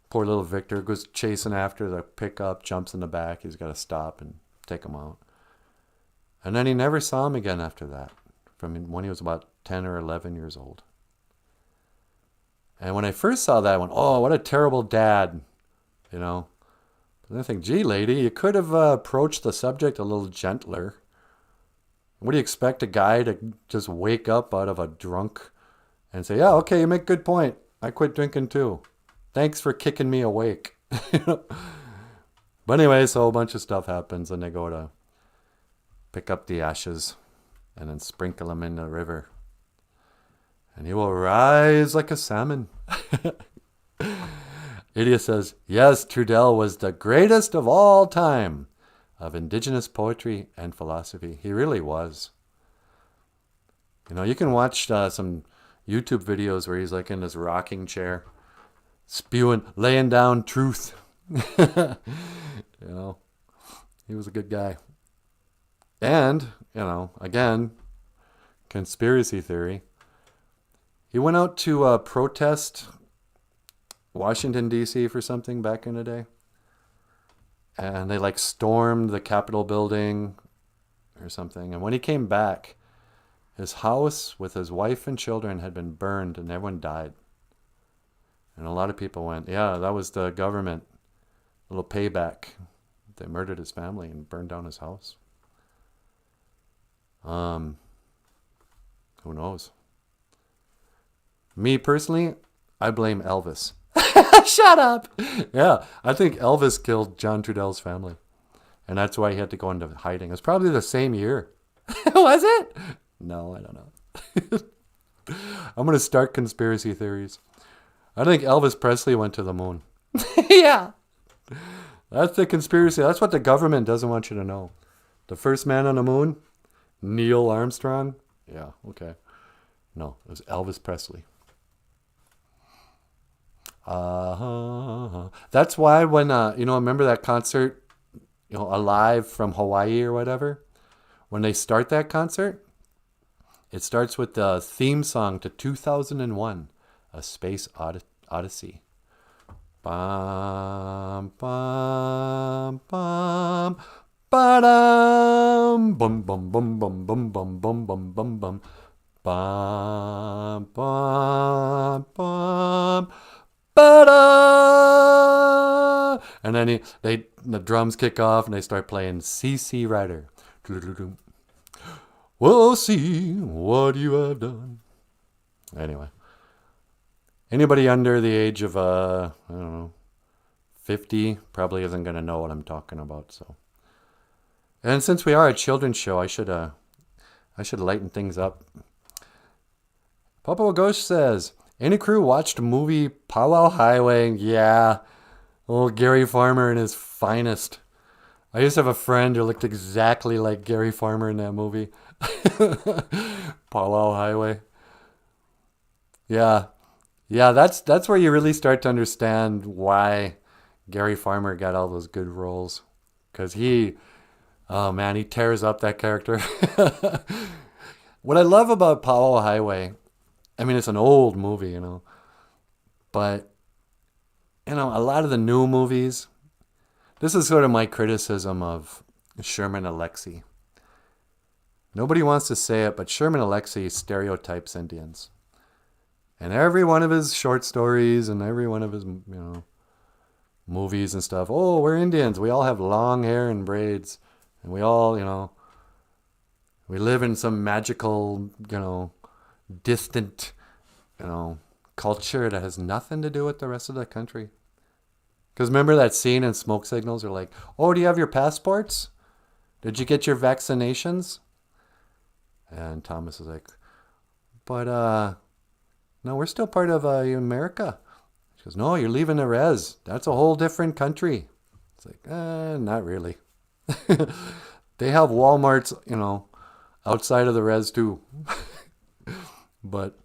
S2: Poor little Victor goes chasing after the pickup, jumps in the back. He's got to stop and take him out. And then he never saw him again after that, from when he was about 10 or 11 years old. And when I first saw that, I went, oh, what a terrible dad, you know. But then I think, gee, lady, you could have approached the subject a little gentler. What do you expect a guy to just wake up out of a drunk and say, yeah, okay, you make a good point. I quit drinking too. Thanks for kicking me awake. But anyway, so a bunch of stuff happens and they go to pick up the ashes and then sprinkle them in the river. And he will rise like a salmon. Idia says, yes, Trudel was the greatest of all time of indigenous poetry and philosophy. He really was. You know, you can watch some YouTube videos where he's like in this rocking chair, spewing, laying down truth. You know, he was a good guy. And, you know, again, conspiracy theory. He went out to protest Washington, D.C. for something back in the day. And they like stormed the Capitol building or something. And when he came back, his house with his wife and children had been burned and everyone died. And a lot of people went, yeah, that was the government. A little payback. They murdered his family and burned down his house. Who knows? Me personally, I blame Elvis.
S1: Shut up.
S2: Yeah, I think Elvis killed John Trudel's family. And that's why he had to go into hiding. It was probably the same year.
S1: Was it?
S2: No, I don't know. I'm going to start conspiracy theories. I think Elvis Presley went to the moon.
S1: Yeah.
S2: That's the conspiracy. That's what the government doesn't want you to know. The first man on the moon, Neil Armstrong. Yeah, okay. No, it was Elvis Presley. That's why when, you know, remember that concert, you know, Alive from Hawaii or whatever? When they start that concert, it starts with the theme song to 2001, A Space Odyssey. Bum, bum, bum, ba-dum, bum, bum, bum, bum, bum, bum, bum, bum, bum, bum, bum, bum, bum, ba-da! And then the drums kick off and they start playing CC Rider. We'll see what you have done. Anyway. Anybody under the age of, I don't know, 50 probably isn't going to know what I'm talking about. So, and since we are a children's show, I should lighten things up. Papa Wagosh says, any crew watched movie Powwow Highway? Yeah. Old Gary Farmer in his finest. I used to have a friend who looked exactly like Gary Farmer in that movie. Powwow Highway. Yeah. Yeah, that's where you really start to understand why Gary Farmer got all those good roles. Because he tears up that character. What I love about Powwow Highway, I mean, it's an old movie, you know. But, you know, a lot of the new movies, this is sort of my criticism of Sherman Alexie. Nobody wants to say it, but Sherman Alexie stereotypes Indians. And every one of his short stories and every one of his, you know, movies and stuff, oh, we're Indians. We all have long hair and braids. And we all, you know, we live in some magical, you know, distant, you know, culture that has nothing to do with the rest of the country. Because remember that scene in Smoke Signals? They're like, oh, do you have your passports? Did you get your vaccinations? And Thomas is like, but, no, we're still part of America. She goes, no, you're leaving the res. That's a whole different country. It's like, not really. They have Walmarts, you know, outside of the res too. But,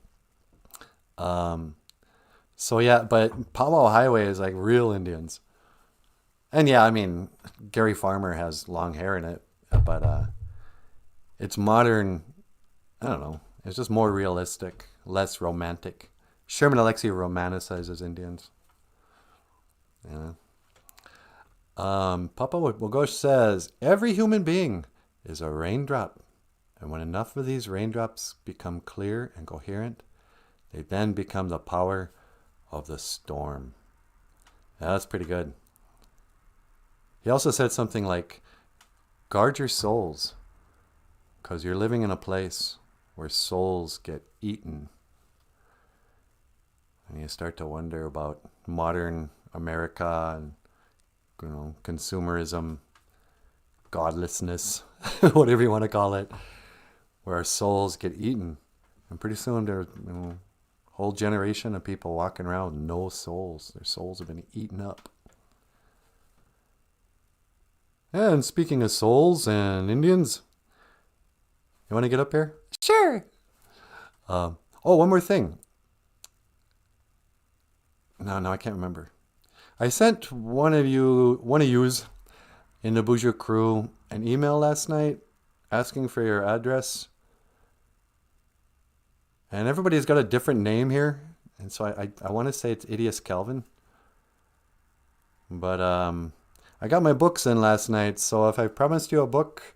S2: so yeah, but Powwow Highway is like real Indians. And yeah, I mean, Gary Farmer has long hair in it, but it's modern. I don't know. It's just more realistic, less romantic. Sherman Alexie romanticizes Indians. Yeah. Papa Wagosh says, every human being is a raindrop. And when enough of these raindrops become clear and coherent, they then become the power of the storm. Yeah, that's pretty good. He also said something like, guard your souls, because you're living in a place where souls get eaten. And you start to wonder about modern America and, you know, consumerism, godlessness, whatever you want to call it, where our souls get eaten. And pretty soon there's, you know, a whole generation of people walking around with no souls. Their souls have been eaten up. And speaking of souls and Indians, you want to get up here? Sure. Oh, one more thing. No, I can't remember. I sent one of yous in the BOOZHOO crew an email last night asking for your address. And everybody's got a different name here. And so I want to say it's Idius Calvin. But I got my books in last night. So if I promised you a book,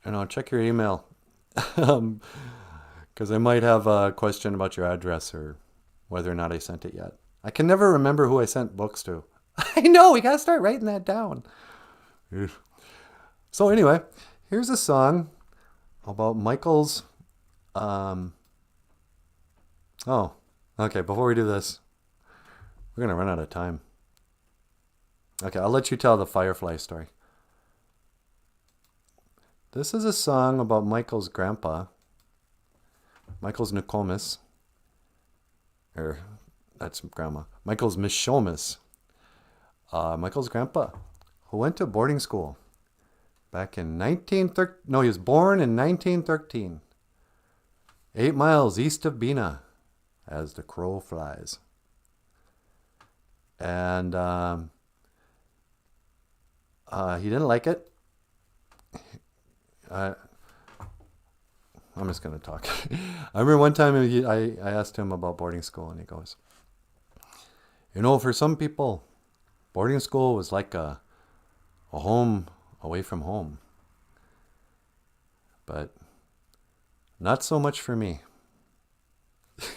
S2: you know, check your email. Because I might have a question about your address or whether or not I sent it yet. I can never remember who I sent books to. I know, we got to start writing that down. So anyway, here's a song about Michael's... Oh, okay, before we do this, we're going to run out of time. Okay, I'll let you tell the Firefly story. This is a song about Michael's grandpa, Michael's Nokomis, or that's grandma, Michael's Mishomis, Michael's grandpa, who went to boarding school back in 1913. No, he was born in 1913, 8 miles east of Bina, as the crow flies. And he didn't like it. I'm just going to talk. I remember one time I asked him about boarding school, and he goes, you know, for some people, boarding school was like a home away from home. But not so much for me.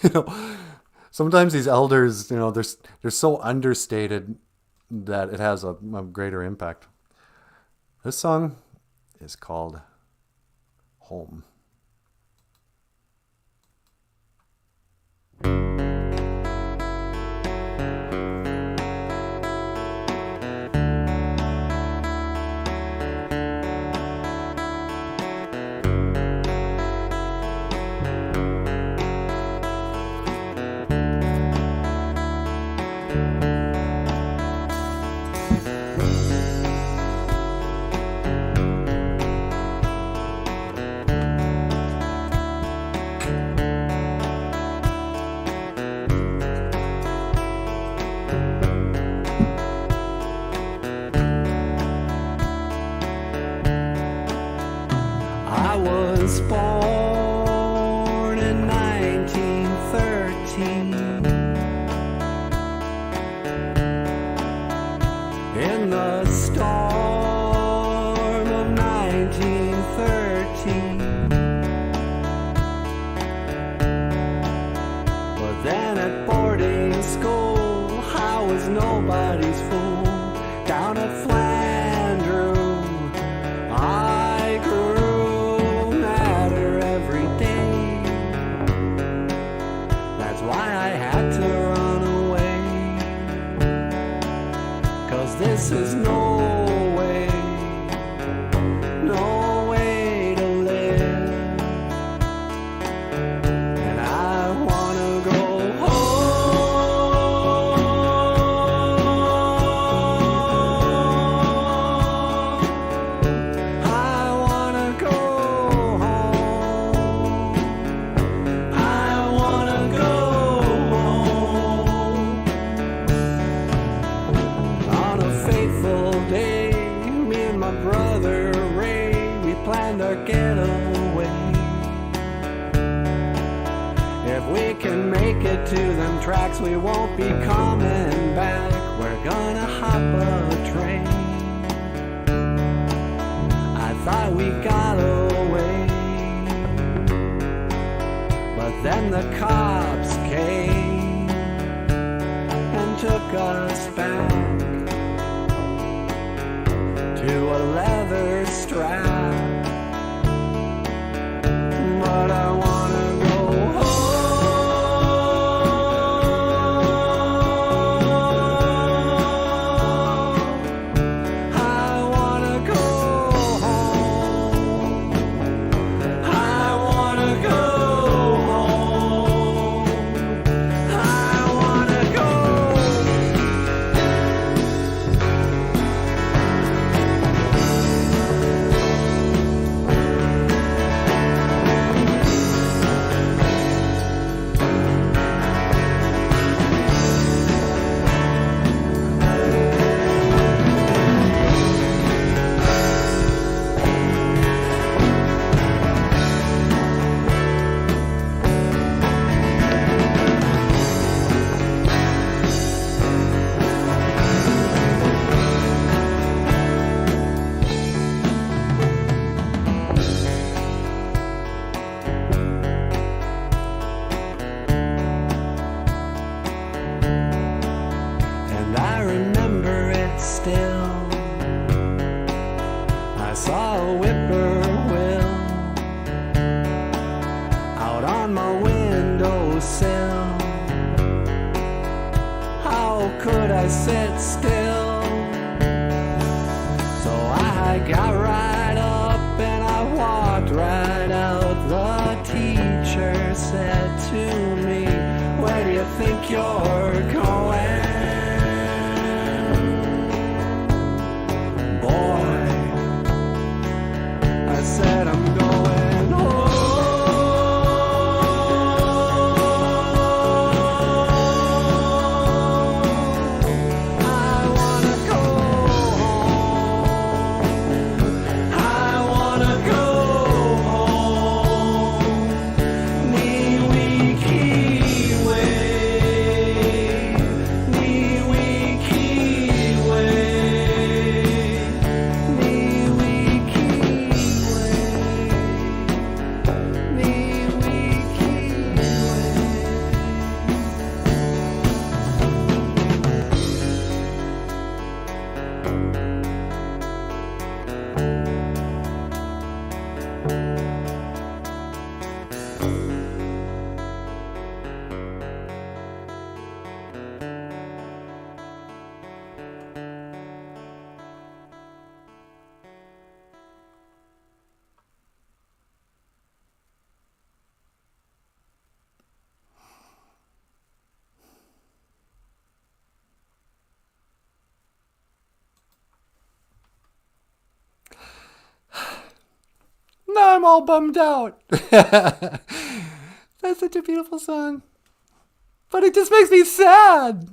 S2: You know, sometimes these elders, you know, they're so understated that it has a greater impact. This song is called Home.
S1: I was born in 1913 in the storm of 1913. But then at boarding school I was nobody's fool. Down at Flandreau I grew madder every day. That's why I had to run away, 'cause this is no way to live. And I wanna go our getaway. If we can make it to them tracks, we won't be coming back. We're gonna hop a train. I thought we got away, but then the cops came and took us back to a leather strap. But I wanna go home. I wanna go home. I wanna go home. I wanna go. And I remember it still. I saw a whippoorwill out on my windowsill. How could I sit still? So I got right up and I walked right out. The teacher said to me, "Where do you think you're going?" Boy, I said, "I'm going home." I wanna go home. I wanna go home. Ni wiki way.
S2: I'm all bummed out. That's such a beautiful song. But it just makes me sad.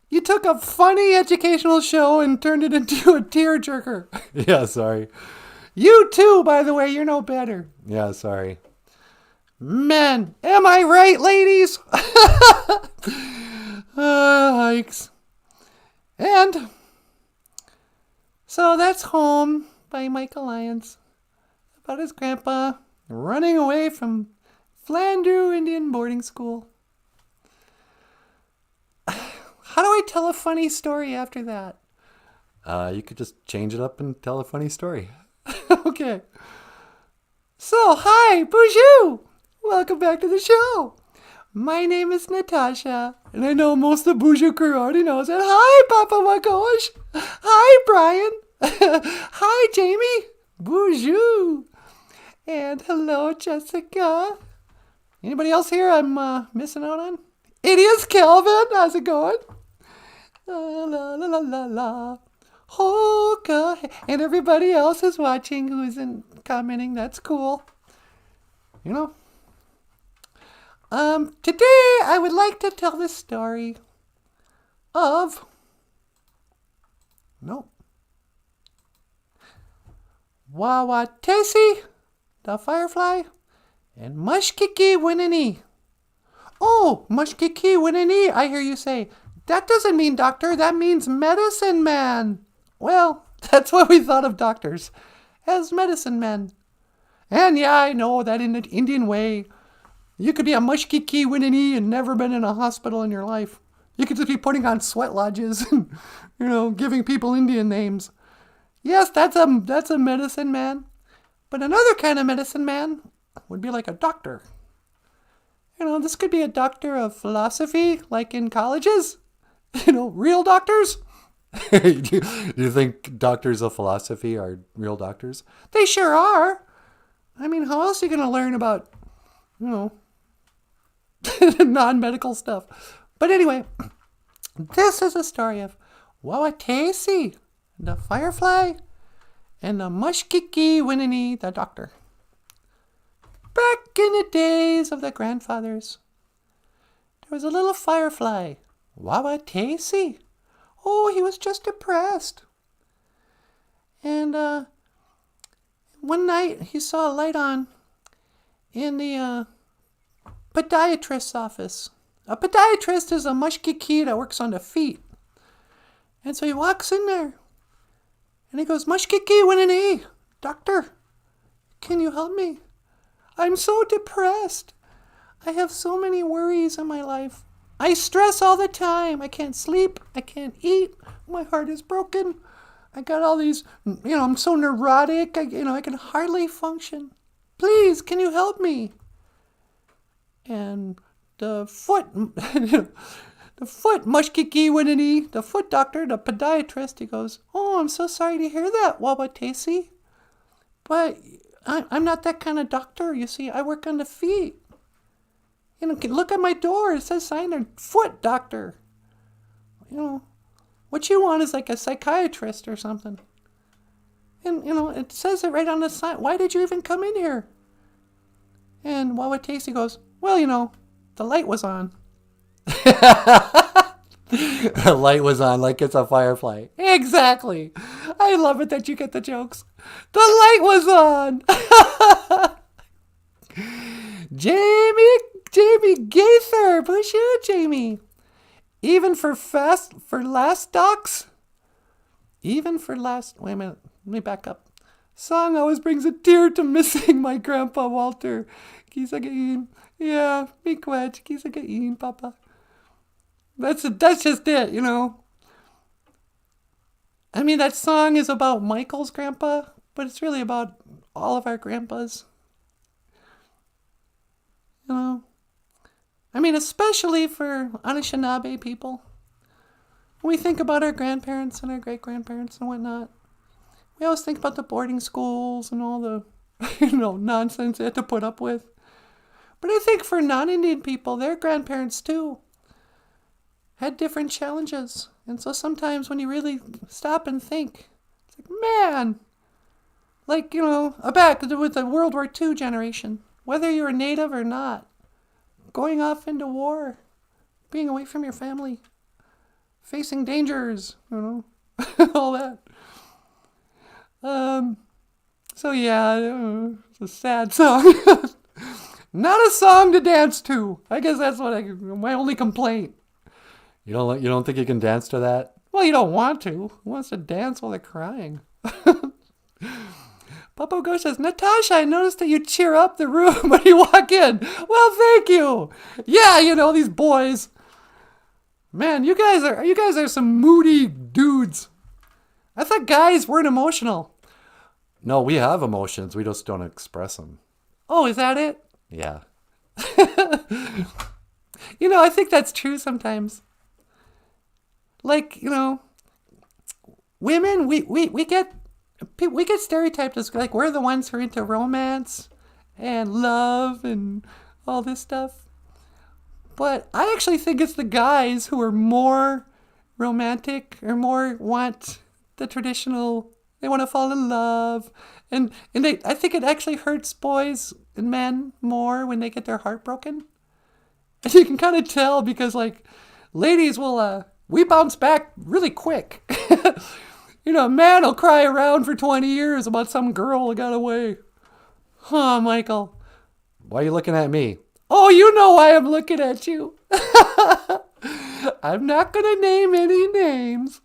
S2: You took a funny educational show and turned it into a tearjerker. Yeah, sorry. You too, by the way, you're no better. Yeah, sorry. Men, am I right, ladies? Hikes. And so that's Home by Michael Lyons. About his grandpa running away from Flandreau Indian boarding school. How do I tell a funny story after that? You could just change it up and tell a funny story. Okay. So, hi, BOOZHOO! Welcome back to the show. My name is Natasha, and I know most of the BOOZHOO crew already knows it. Hi, Papa Wakosh. Hi, Brian. Hi, Jamie. BOOZHOO. And hello, Jessica. Anybody else here I'm missing out on? It is Kelvin. How's it going? La la la la la la. Oh, God. And everybody else is watching who isn't commenting. That's cool. You know. Today I would like to tell the story of Wawatesi, the firefly, and Mushkiki Winini. Oh, Mushkiki Winini, I hear you say. That doesn't mean doctor, that means medicine man. Well, that's what we thought of doctors, as medicine men. And yeah, I know that in the Indian way, you could be a Mushkiki Winini and never been in a hospital in your life. You could just be putting on sweat lodges and, giving people Indian names. Yes, that's a medicine man. But another kind of medicine man would be like a doctor. This could be a doctor of philosophy, like in colleges. Real doctors. Do you think doctors of philosophy are real doctors? They sure are. I mean, how else are you going to learn about, non-medical stuff? But anyway, this is a story of Wawatesi, the firefly, and the Mushkiki Winini, the doctor. Back in the days of the grandfathers, there was a little firefly, Wawatesi. Oh, he was just depressed. And one night he saw a light on in the podiatrist's office. A podiatrist is a mushkiki that works on the feet. And so he walks in there and he goes, Mushkiki Winini, doctor, can you help me? I'm so depressed. I have so many worries in my life. I stress all the time. I can't sleep. I can't eat. My heart is broken. I got all these, I'm so neurotic. I can hardly function. Please, can you help me? And the foot Mushkiki Winini, the foot doctor, the podiatrist, he goes, oh, I'm so sorry to hear that, Wawatesi. But I'm not that kind of doctor, you see. I work on the feet. Look at my door. It says sign there, foot doctor. What you want is like a psychiatrist or something. And, it says it right on the sign. Why did you even come in here? And Wawatesi goes, well, the light was on. The light was on like it's a firefly. Exactly. I love it that you get the jokes. The light was on. Jamie Gaither. BOOZHOO, Jamie. Even for last docs? Even for last... Wait a minute. Let me back up. Song always brings a tear to missing my grandpa Walter. Kisagain. Yeah, me quet. Kisagain, Papa. That's just it, I mean, that song is about Michael's grandpa, but it's really about all of our grandpas. I mean, especially for Anishinaabe people. When we think about our grandparents and our great-grandparents and whatnot, we always think about the boarding schools and all the, nonsense they had to put up with. But I think for non-Indian people, their grandparents too had different challenges. And so sometimes when you really stop and think, it's like, man, Like, back with the World War II generation. Whether you're a native or not. Going off into war. Being away from your family. Facing dangers. All that. So yeah, it's a sad song. Not a song to dance to. I guess that's my only complaint. You don't think you can dance to that? Well, you don't want to. Who wants to dance while they're crying? Papa Go says, Natasha, I noticed that you cheer up the room when you walk in. Well, thank you. Yeah, these boys. Man, you guys are some moody dudes. I thought guys weren't emotional. No, we have emotions. We just don't express them. Oh, is that it? Yeah. I think that's true sometimes. Like, women, we get stereotyped as like we're the ones who are into romance and love and all this stuff. But I actually think it's the guys who are more romantic or more want the traditional. They want to fall in love, and I think it actually hurts boys and men more when they get their heart broken. And you can kind of tell because like ladies will we bounce back really quick. A man will cry around for 20 years about some girl that got away. Huh, Michael? Why are you looking at me? Oh, you know why I'm looking at you. I'm not going to name any names.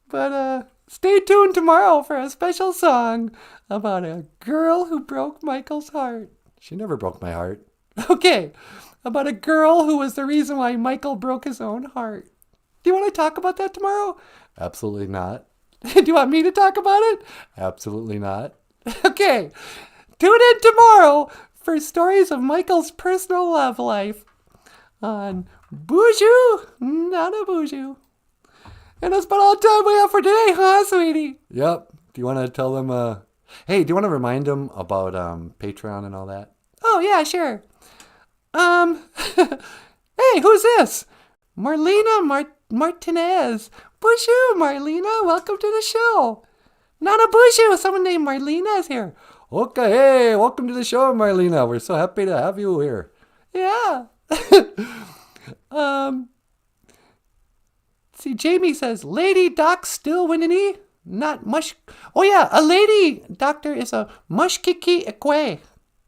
S2: But stay tuned tomorrow for a special song about a girl who broke Michael's heart. She never broke my heart. Okay, about a girl who was the reason why Michael broke his own heart. Do you want to talk about that tomorrow? Absolutely not. Do you want me to talk about it? Absolutely not. Okay, tune in tomorrow for stories of Michael's personal love life on BOOZHOO NANABOOZHOO. And that's about all the time we have for today, huh, sweetie? Yep. Do you want to tell them, hey, do you want to remind them about Patreon and all that? Oh, yeah, sure. Hey, who's this? Marlena Martinez. BOOZHOO, Marlena, welcome to the show. NANABOOZHOO, someone named Marlena is here. Okay, hey, welcome to the show, Marlena. We're so happy to have you here. Yeah. See, Jamie says, Lady Doc still winning? Not mush. Oh, yeah, a lady doctor is a mushkiki ekwe.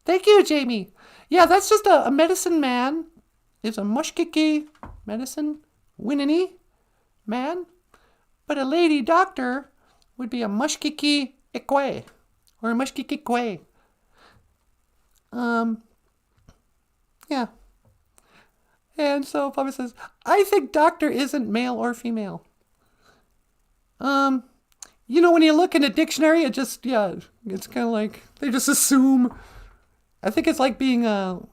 S2: Thank you, Jamie. Yeah, that's just a medicine man. Is a mushkiki medicine winning man. But a lady doctor would be a mushkiki ekwe. Or a mushkiki kwe. Yeah. And so Papa says, I think doctor isn't male or female. When you look in a dictionary, it just, yeah, it's kind of like, they just assume. I think it's like being of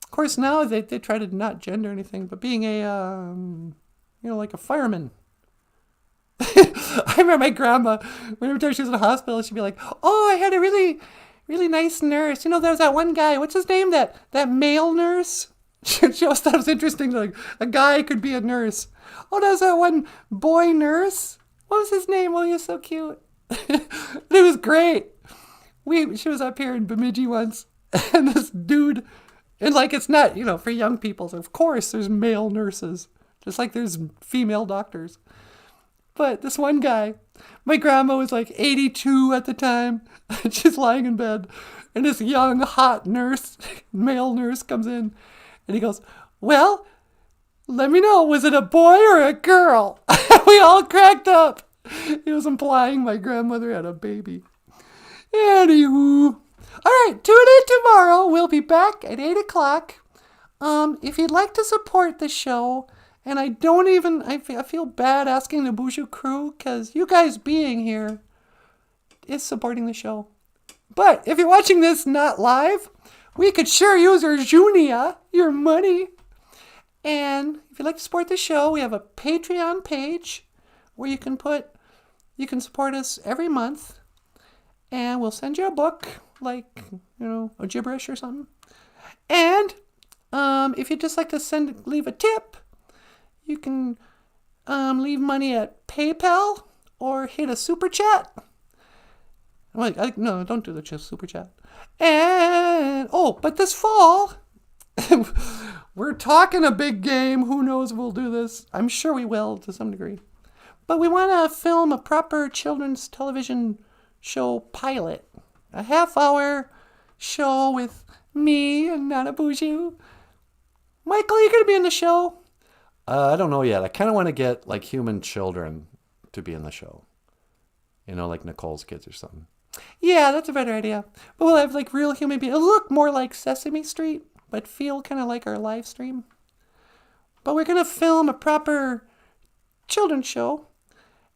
S2: course now they try to not gender anything, but being a, like a fireman. I remember my grandma, every time she was in the hospital, she'd be like, oh, I had a really, really nice nurse. There was that one guy, what's his name? That male nurse? She always thought it was interesting, like a guy could be a nurse. Oh, there's that one boy nurse. What was his name? Oh, he was so cute. It was great. She was up here in Bemidji once, and this dude, and like it's not, for young people, so of course there's male nurses, just like there's female doctors. But this one guy, my grandma was like 82 at the time, and she's lying in bed, and this young, hot nurse, male nurse comes in, and he goes, well, let me know, was it a boy or a girl? We all cracked up. He was implying my grandmother had a baby. Anywho. All right, tune in tomorrow. We'll be back at 8 o'clock. If you'd like to support the show, and I feel bad asking the BOOZHOO crew, because you guys being here is supporting the show. But if you're watching this not live, we could sure use your money. And if you'd like to support the show, we have a Patreon page where you can support us every month. And we'll send you a book, like, a gibberish or something. And if you'd just like to leave a tip, you can leave money at PayPal or hit a super chat. I'm like, no, don't do the super chat. And, but this fall, we're talking a big game. Who knows if we'll do this? I'm sure we will to some degree. But we want to film a proper children's television show pilot. A half-hour show with me and NanaBOOZHOO. Michael, are you going to be in the show? I don't know yet. I kind of want to get like human children to be in the show. You know, like Nicole's kids or something. Yeah, that's a better idea. But we'll have like real human beings. It'll look more like Sesame Street, but feel kind of like our live stream. But we're going to film a proper children's show.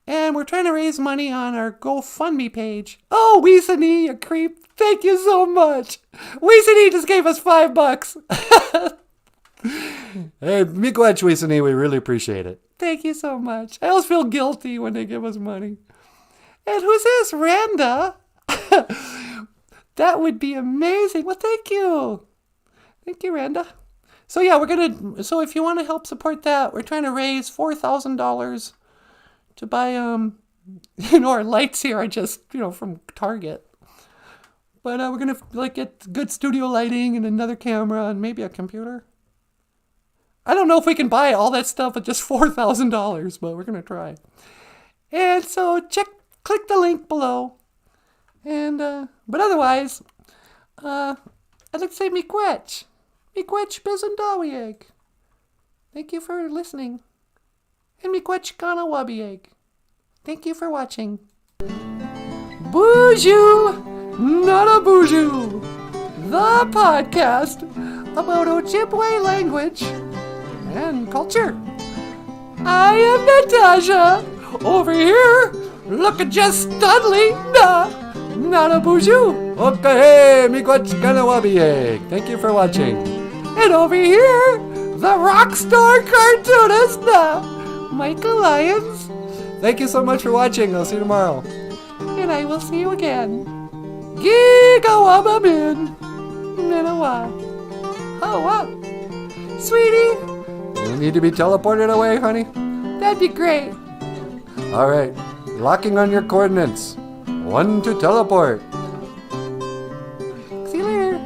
S2: And we're trying to raise money on our GoFundMe page. Oh, Weesanee, you creep. Thank you so much. Weesanee just gave us $5. Hey, miigwech, Weesanee, we really appreciate it. Thank you so much. I always feel guilty when they give us money. And who's this? Randa? That would be amazing. Well, thank you. Thank you, Randa. So yeah, so if you want to help support that, we're trying to raise $4,000 to buy, our lights here are just, from Target. But we're going to get good studio lighting and another camera and maybe a computer. I don't know if we can buy all that stuff at just $4,000, but we're going to try. And so click the link below. And, but otherwise, I'd like to say miigwech. Miigwech bizundawieg. Thank you for listening. And miigwech ganawabieg. Thank you for watching. BOOZHOO NANABOOZHOO, the podcast about Ojibwe language and culture. I am Natasha. Over here, look at Jess Studley. NANABOOZHOO. Okay, miigwech ganawabieg. Thank you for watching. And over here, the rock star cartoonist, Michael Lyons. Thank you so much for watching. I'll see you tomorrow. And I will see you again. Gigawababin. Nanawa. Oh, what? Sweetie? You need to be teleported away, honey? That'd be great. All right. Locking on your coordinates. 1 to teleport. See you later.